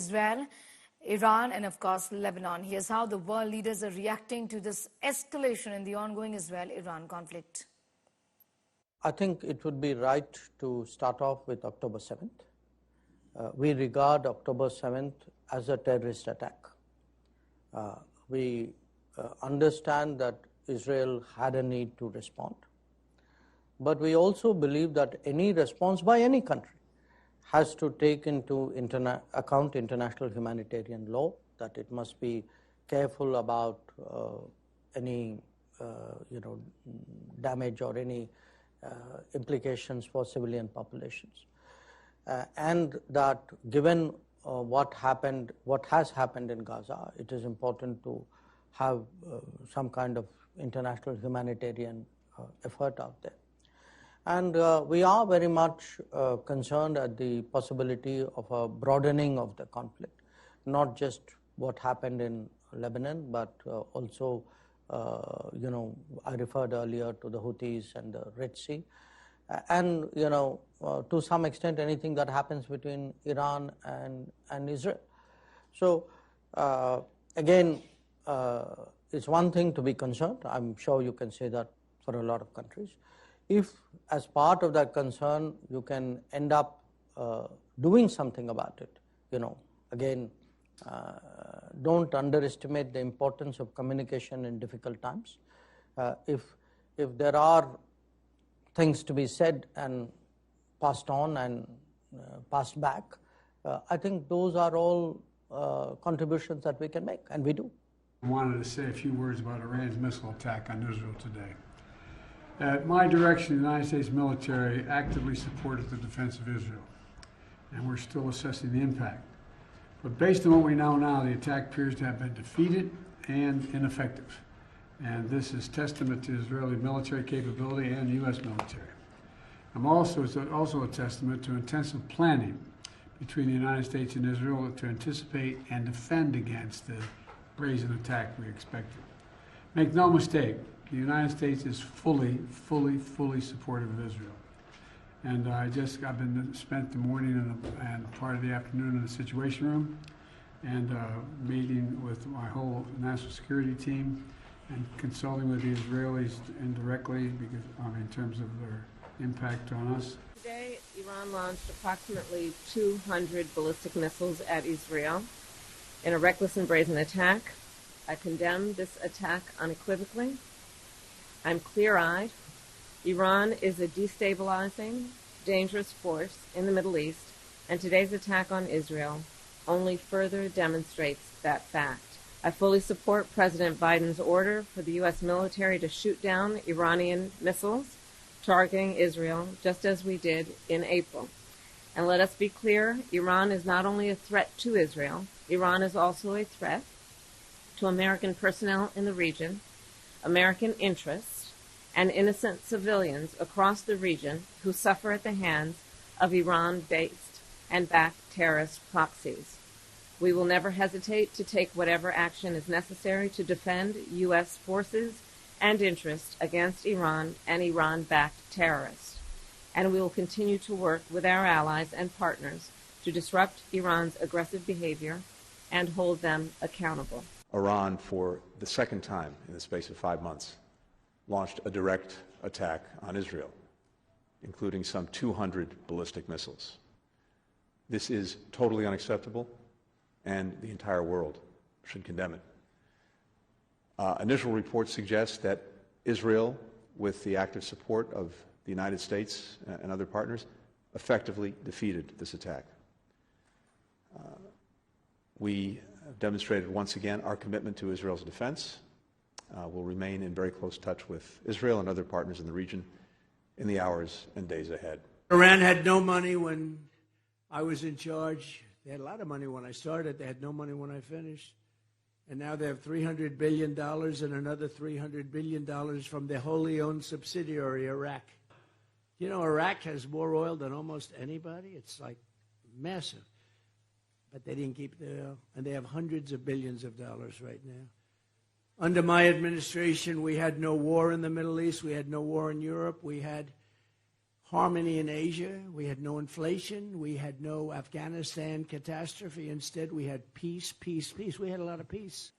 Israel, Iran, and of course, Lebanon. Here's how the world leaders are reacting to this escalation in the ongoing Israel-Iran conflict. I think it would be right to start off with October 7th. We regard October 7th as a terrorist attack. We understand that Israel had a need to respond. But we also believe that any response by any country has to take into account international humanitarian law, that it must be careful about any damage or any implications for civilian populations. And that given what has happened in Gaza, it is important to have some kind of international humanitarian effort out there. And we are very much concerned at the possibility of a broadening of the conflict, not just what happened in Lebanon, but also, I referred earlier to the Houthis and the Red Sea. And, to some extent, anything that happens between Iran and Israel. So, again, it's one thing to be concerned. I'm sure you can say that for a lot of countries. If, as part of that concern, you can end up doing something about it, again, don't underestimate the importance of communication in difficult times. If there are things to be said and passed on and passed back, I think those are all contributions that we can make, and we do. I wanted to say a few words about Iran's missile attack on Israel today. At my direction, the United States military actively supported the defense of Israel, and we're still assessing the impact. But based on what we know now, the attack appears to have been defeated and ineffective. And this is testament to Israeli military capability and U.S. military. It's also a testament to intensive planning between the United States and Israel to anticipate and defend against the brazen attack we expected. Make no mistake, the United States is fully supportive of Israel. And I've spent the morning and part of the afternoon in the Situation Room and meeting with my whole national security team and consulting with the Israelis indirectly because, in terms of their impact on us. Today, Iran launched approximately 200 ballistic missiles at Israel in a reckless and brazen attack. I condemn this attack unequivocally. I'm clear-eyed. Iran is a destabilising, dangerous force in the Middle East, and today's attack on Israel only further demonstrates that fact. I fully support President Biden's order for the U.S. military to shoot down Iranian missiles targeting Israel, just as we did in April. And let us be clear, Iran is not only a threat to Israel, Iran is also a threat to American personnel in the region, American interests, and innocent civilians across the region who suffer at the hands of Iran-based and backed terrorist proxies. We will never hesitate to take whatever action is necessary to defend U.S. forces and interests against Iran and Iran-backed terrorists. And we will continue to work with our allies and partners to disrupt Iran's aggressive behavior and hold them accountable. Iran, for the second time in the space of 5 months, launched a direct attack on Israel, including some 200 ballistic missiles. This is totally unacceptable, and the entire world should condemn it. Initial reports suggest that Israel, with the active support of the United States and other partners, effectively defeated this attack. We have demonstrated once again our commitment to Israel's defense. We'll remain in very close touch with Israel and other partners in the region in the hours and days ahead. Iran had no money when I was in charge. They had a lot of money when I started. They had no money when I finished. And now they have $300 billion and another $300 billion from their wholly owned subsidiary, Iraq. You know, Iraq has more oil than almost anybody. It's like massive. But they didn't keep the oil. And they have hundreds of billions of dollars right now. Under my administration, we had no war in the Middle East. We had no war in Europe. We had harmony in Asia. We had no inflation. We had no Afghanistan catastrophe. Instead, we had peace, peace, peace. We had a lot of peace.